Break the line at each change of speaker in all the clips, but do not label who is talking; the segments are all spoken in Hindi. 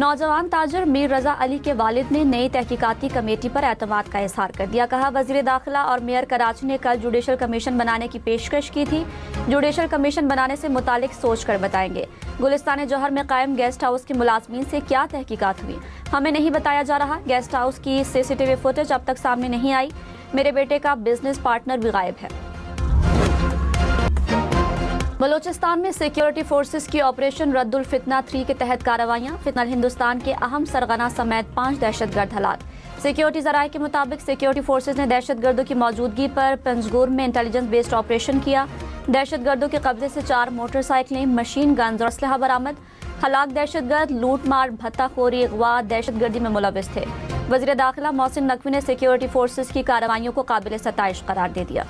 नौजवान ताजर मीर रजा अली के वालिद ने नई तहकीकाती कमेटी पर एतमाद का इजहार कर दिया। कहा, वजीर दाखिला और मेयर कराची ने कल जुडिशल कमीशन बनाने की पेशकश की थी। जुडिशल कमीशन बनाने से मुतालिक सोच कर बताएंगे। गुलिस्तान जौहर में कायम गेस्ट हाउस के मुलाजमीन से क्या तहकीकात हुई, हमें नहीं बताया जा रहा। गेस्ट हाउस की CCTV फुटेज अब तक सामने नहीं आई। मेरे बेटे का बिजनेस पार्टनर भी गायब है। बलूचिस्तान में सिक्योरिटी फोर्सेस की ऑपरेशन रद्दुल फितना 3 के तहत कार्रवाइयां। फितनल हिंदुस्तान के अहम सरगना समेत 5 दहशतगर्द हलाक। सिक्योरिटी जराये के मुताबिक सिक्योरिटी फोर्सेस ने दहशतगर्दों की मौजूदगी पर पंजगुर में इंटेलिजेंस बेस्ड ऑपरेशन किया। दहशतगर्दों के कब्जे से 4 मोटरसाइकिलें, मशीन गन्स और असलहा बरामद। हलाक दहशतगर्द लूटमार, भत्ताखोरी, अगवा, दहशतगर्दी में मुलविस थे। वजीर दाखिला मोहसिन नकवी ने सिक्योरिटी फोर्सेस की कार्रवाइयों को काबिल सताइश करार दे दिया।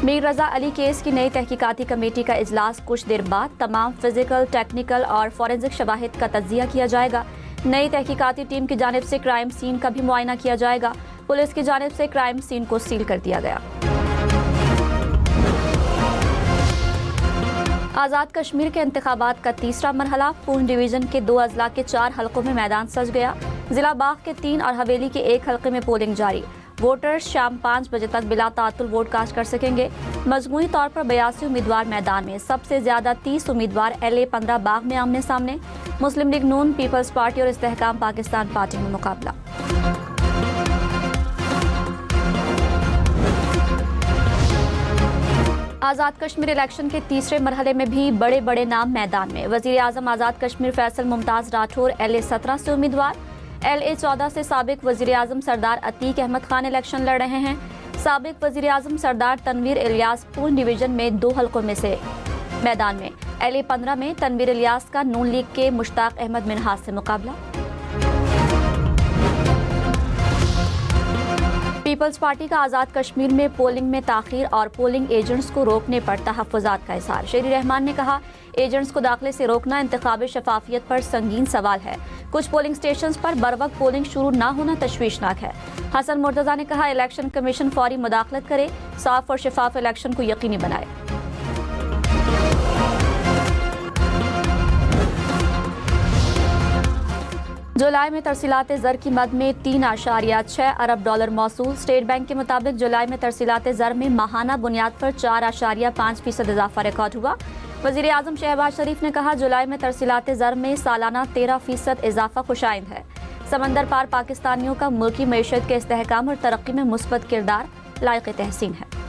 मीर रजा अली केस की नई तहकीकाती कमेटी का इजलास कुछ देर बाद तमाम फिजिकल, टेक्निकल और फॉरेंसिक शवाहिद का तज्जिया किया जाएगा। नई तहकीकाती टीम की जानिब से क्राइम सीन का भी मुआयना किया जाएगा। पुलिस की जानिब से क्राइम सीन को सील कर दिया गया। आज़ाद कश्मीर के इंतखाबात का तीसरा मरहला। पूंछ डिवीजन के 2 अजला के 4 हलकों में मैदान सज गया। जिला बाग के 3 और हवेली के 1 हलके में पोलिंग जारी। वोटर्स शाम 5 बजे तक बिला तातुल वोट कास्ट कर सकेंगे। मजमूई तौर पर 82 उम्मीदवार मैदान में। सबसे ज्यादा 30 उम्मीदवार LA-15 बाग में आमने सामने। मुस्लिम लीग नून, पीपल्स पार्टी और इस्तेहकाम पाकिस्तान पार्टी में मुकाबला। आज़ाद कश्मीर इलेक्शन के तीसरे मरहले में भी बड़े बड़े नाम मैदान में। वजीर आजम आज़ाद कश्मीर फैसल मुमताज राठौर LA-17 से उम्मीदवार। LA-14 से साबिक वजीर आजम सरदार अतीक अहमद खान इलेक्शन लड़ रहे हैं। साबिक वजीर आजम सरदार तनवीर इलियास पूंछ डिवीजन में 2 हलकों में से मैदान में। LA-15 में तनवीर इलियास का नून लीग के मुश्ताक अहमद मिनहाज से मुकाबला। पीपल्स पार्टी का आज़ाद कश्मीर में पोलिंग में ताखीर और पोलिंग एजेंट्स को रोकने पर तहफ़्फ़ुज़ात का इज़हार। शेरी रहमान ने कहा, एजेंट्स को दाखिले से रोकना इंतखाबी शफाफियत पर संगीन सवाल है। कुछ पोलिंग स्टेशंस पर बरवक्त पोलिंग शुरू न होना तशवीशनाक है। हसन मुर्तज़ा ने कहा, इलेक्शन कमीशन फौरी मुदाखलत करे, साफ और शफाफ इलेक्शन को यकीनी बनाए। जुलाई में तरसीलात ज़र की मद में 3.6 अरब डॉलर मौसूल। स्टेट बैंक के मुताबिक जुलाई में तरसीलात ज़र में माहाना बुनियाद पर 4.5% इजाफा रिकॉर्ड हुआ। वज़ीर आज़म शहबाज शरीफ ने कहा, जुलाई में तरसीलात ज़र में सालाना 13% इजाफा खुशाइंद है। समंदर पार पाकिस्तानियों का मुल्की मईशत के इस्तेहकाम और तरक्की में मुस्बत किरदार लायक तहसीन है।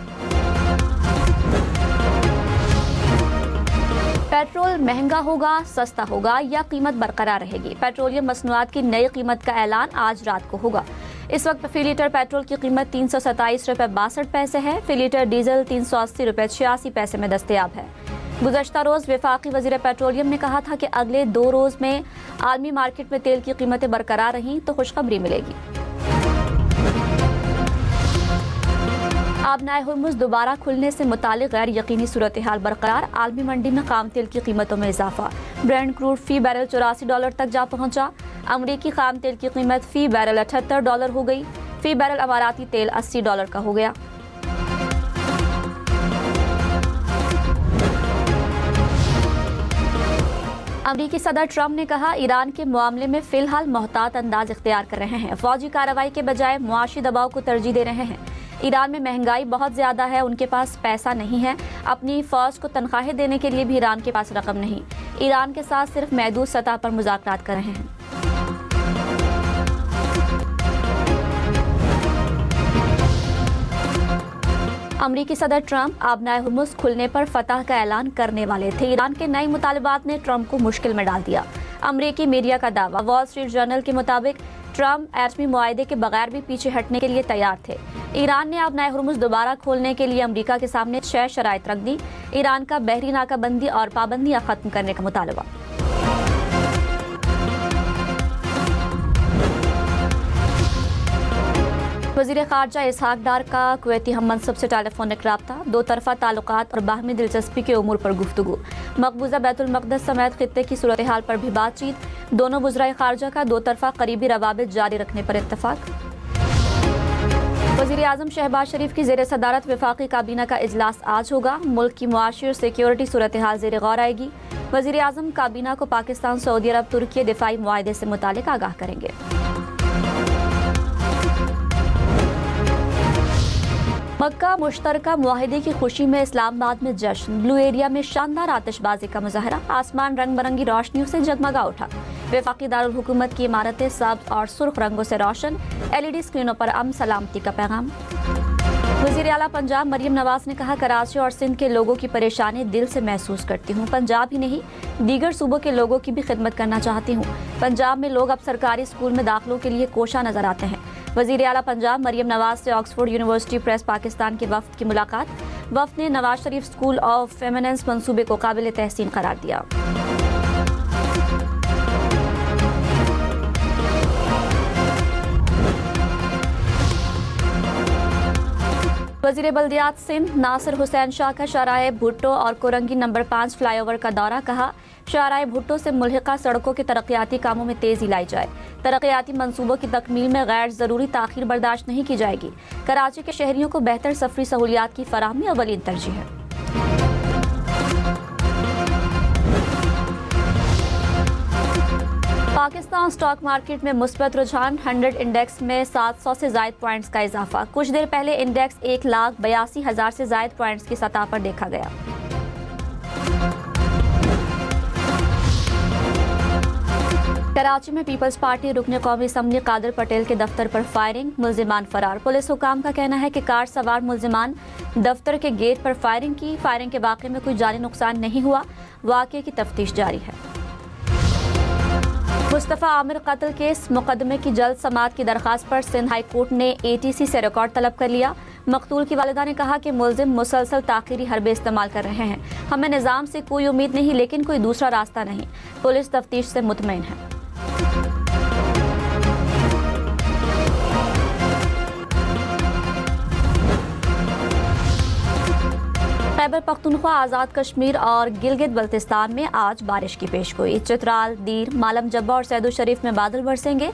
पेट्रोल महंगा होगा, सस्ता होगा या कीमत बरकरार रहेगी? पेट्रोलियम मसनूआत की नई कीमत का ऐलान आज रात को होगा। इस वक्त फी लीटर पेट्रोल की कीमत 327 रुपये 62 पैसे है। फी लीटर डीजल 380 रुपये 86 पैसे में दस्तयाब है। गुज़श्ता रोज़ वफाकी वज़ीर पेट्रोलियम ने कहा था कि अगले 2 रोज़ में आलमी मार्केट में तेल की कीमतें बरकरार रहीं तो खुशखबरी मिलेगी। आबनाए हुर्मुज़ दोबारा खुलने से मुतालिक गैर यकीनी सूरत हाल बरकरार। आलमी मंडी में खाम तेल की कीमतों में इजाफा। ब्रेंट क्रूड फी बैरल $84 तक जा पहुंचा। अमरीकी खाम तेल की कीमत फी बैरल $78 हो गई। फी बैरल अमाराती तेल $80 का हो गया। अमरीकी सदर ट्रंप ने कहा, ईरान के मामले में फिलहाल मोहतात अंदाज इख्तियार कर रहे हैं। फौजी कार्रवाई के बजाय मुआशी दबाव को तरजीह दे रहे हैं। ईरान में महंगाई बहुत ज्यादा है, उनके पास पैसा नहीं है। अपनी फौज को तनख्वाहें देने के लिए भी ईरान के पास रकम नहीं। ईरान के साथ सिर्फ महदूद सतह पर मुज़ाकरात कर रहे हैं। अमरीकी सदर ट्रंप आबनाए हुर्मुज़ खुलने पर फतह का ऐलान करने वाले थे। ईरान के नए मुतालबात ने ट्रंप को मुश्किल में डाल दिया। अमरीकी मीडिया का दावा। वॉल स्ट्रीट जर्नल के मुताबिक ट्रंप एटमी मुआहदे के बगैर भी पीछे हटने के लिए तैयार थे। ईरान ने आबनाए हुर्मुज़ दोबारा खोलने के लिए अमरीका के सामने 6 शराइत रख दी। ईरान का बहरी नाकाबंदी और पाबंदियां खत्म करने का मुतालबा। वज़ीर ख़ारजा इसहाक डार का कुवैती हम मनसब से टेलीफोनिक राब्ता। 2 तरफ़ा ताल्लुकात और बाहमी दिलचस्पी के उमूर पर गुफ्तगू। मकबूजा बैतुल मक़दस समेत खित्ते की सूरत हाल पर भी बातचीत। दोनों वज़राए ख़ारजा का 2 तरफ़ा करीबी रवाबित जारी रखने पर इत्तफ़ाक़। वज़ीर आज़म शहबाज शरीफ की ज़ेर सदारत वफाकी काबीना का इजलास आज होगा। मुल्क की मुआशी और सिक्योरिटी सूरत हाल ज़ेर गौर आएगी। वज़ीर आज़म काबीना को पाकिस्तान, सऊदी अरब, तुर्की दिफाई मुआहदे से मुतालिक आगाह करेंगे। मक्का मुश्तरका मुआहदे की खुशी में इस्लामाबाद में जश्न। ब्लू एरिया में शानदार आतिशबाजी का मुजाहरा। आसमान रंग बिरंगी रोशनियों से जगमगा उठा। वफाकी दारुल हुकूमत की इमारतें सब्ज और सुर्ख रंगों से रोशन। LED स्क्रीनों पर अमन सलामती का पैगाम। वज़ीर आला पंजाब मरियम नवाज ने कहा, कराची और सिंध के लोगों की परेशानी दिल से महसूस करती हूँ। पंजाब ही नहीं, दीगर सूबों के लोगों की भी खिदमत करना चाहती हूँ। पंजाब में लोग अब सरकारी स्कूल में दाखिलों के लिए कोशा नजर आते हैं। वज़ीर आला पंजाब मरियम नवाज से ऑक्सफोर्ड यूनिवर्सिटी प्रेस पाकिस्तान के वफ्द की मुलाकात। वफ्द ने नवाज शरीफ स्कूल ऑफ फेमिनेंस मंसूबे को काबिल तहसीन करार दिया। वज़ीर बल्दियात सिंध नासिर हुसैन शाह का शाहराह भुट्टो और कोरंगी नंबर 5 फ्लाईओवर का दौरा। कहा, शाहराह भुट्टो से मुल्हिका सड़कों के तरक्याती कामों में तेजी लाई जाए। तरक्याती मंसूबों की तकमील में गैर ज़रूरी ताख़ीर बर्दाश्त नहीं की जाएगी। कराची के शहरियों को बेहतर सफरी सहूलियात की फराहमी अवलीन तरजीह है। पाकिस्तान स्टॉक मार्केट में मुस्बत रुझान। 100 इंडेक्स में 700 से ज़ायद पॉइंट्स का इजाफा। कुछ देर पहले इंडेक्स 1,82,000 से ज़ायद पॉइंट्स की सतह पर देखा गया। कराची में पीपल्स पार्टी रुकने कौमी असम्बली कादिर पटेल के दफ्तर पर फायरिंग। मुल्जिमान फरार। पुलिस हुकाम का कहना है कि कार सवार मुल्जिमान दफ्तर के गेट पर फायरिंग की। फायरिंग के वाक़े में कोई जानी नुकसान नहीं हुआ। वाक़े की तफ्तीश जारी है। मुस्तफ़ा आमिर कत्ल केस मुकदमे की जल्द समाअत की दरख्वास्त पर सिंध हाई कोर्ट ने ATC से रिकॉर्ड तलब कर लिया। मकतूल की वालिदा ने कहा कि मुलजिम मुसलसल ताख़ीरी हरबे इस्तेमाल कर रहे हैं। हमें निज़ाम से कोई उम्मीद नहीं, लेकिन कोई दूसरा रास्ता नहीं। पुलिस तफ्तीश से मुतमईन है। खैबर पख्तूनख्वा, आज़ाद कश्मीर और गिलगित बल्तिस्तान में आज बारिश की पेशगोई। चित्राल, दीर, मालम जब्बा और सैदुल शरीफ में बादल बरसेंगे।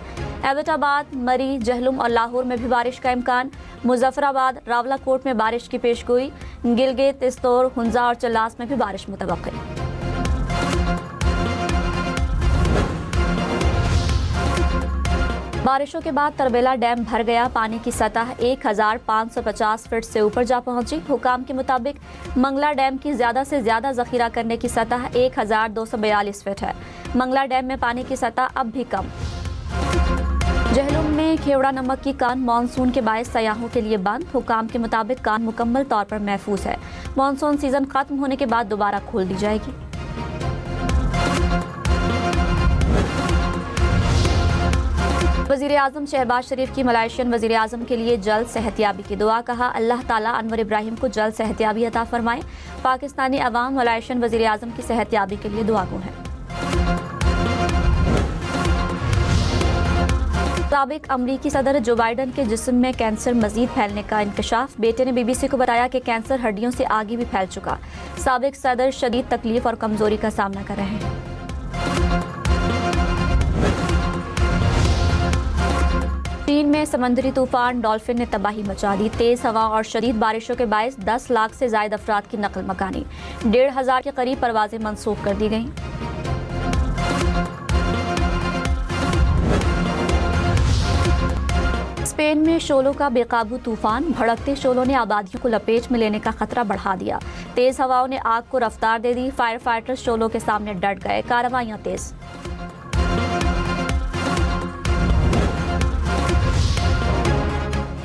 एबटाबाद, मरी, जहलुम और लाहौर में भी बारिश का इम्कान। मुजफ्फराबाद, रावलाकोट में बारिश की पेशगोई। गिलगित, इस्तोर, हुंजा और चल्लास में भी बारिश मुतवक्किल। बारिशों के बाद तरबेला डैम भर गया। पानी की सतह 1550 फीट से ऊपर जा पहुंची। हुकाम के मुताबिक मंगला डैम की ज्यादा से ज्यादा जखीरा करने की सतह 1242 फीट है। मंगला डैम में पानी की सतह अब भी कम। जहलुम में खेवड़ा नमक की कान मानसून के बायस सयाहों के लिए बंद। हुकाम के मुताबिक कान मुकम्मल तौर पर महफूज है। मानसून सीजन खत्म होने के बाद दोबारा खोल दी जाएगी। वज़ीर आज़म शहबाज शरीफ की मलाइशियन वज़ीर आज़म के लिए जल्द सेहतयाबी की दुआ। कहा, अल्लाह ताला अनवर इब्राहिम को जल्द सेहतयाबी अता फरमाए। पाकिस्तानी अवाम मलाइशियन वज़ीर आज़म की सेहतयाबी के लिए दुआगो हैं। साबिक अमरीकी सदर जो बाइडन के जिस्म में कैंसर मजीद फैलने का इंकशाफ। बेटे ने BBC को बताया कि कैंसर हड्डियों से आगे भी फैल चुका। साबिक सदर शदीद तकलीफ और कमजोरी का सामना कर रहे हैं। चीन में समंदरी तूफान डॉल्फिन ने तबाही मचा दी। तेज हवा और शदीद बारिशों के बायस 10 लाख से ज्यादा अफराद की नकल मकानी। 1,500 के करीब परवाजें मंसूख कर दी गईं। स्पेन में शोलों का बेकाबू तूफान। भड़कते शोलों ने आबादियों को लपेट में लेने का खतरा बढ़ा दिया। तेज हवाओं ने आग को रफ्तार दे दी। फायर फाइटर्स शोलों के सामने डट गए। कार्रवाइयां तेज।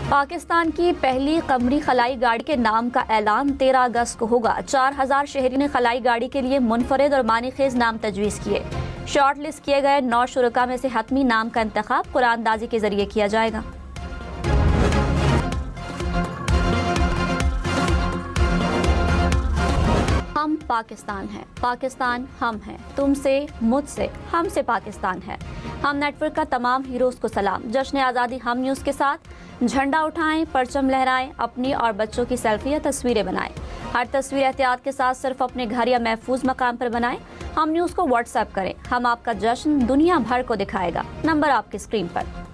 पाकिस्तान की पहली कमरी खलाई गाड़ी के नाम का ऐलान 13 अगस्त को होगा। 4000 शहरी ने खलाई गाड़ी के लिए मुनफरिद और मानीखेज नाम तजवीज़ किए। शॉर्ट लिस्ट किए गए 9 शुरका में से हतमी नाम का इंतखाब कुरानदाजी के जरिए किया जाएगा। हम पाकिस्तान हैं, पाकिस्तान हम हैं, तुमसे, मुझसे, हमसे पाकिस्तान है। हम नेटवर्क का तमाम हीरोज को सलाम। जश्न आज़ादी हम न्यूज़ के साथ झंडा उठाएं, परचम लहराएं, अपनी और बच्चों की सेल्फी या तस्वीरें बनाएं। हर तस्वीर एहतियात के साथ सिर्फ अपने घर या महफूज मकाम पर बनाएं। हम न्यूज़ को व्हाट्सएप करें। हम आपका जश्न दुनिया भर को दिखाएगा। नंबर आपकी स्क्रीन पर।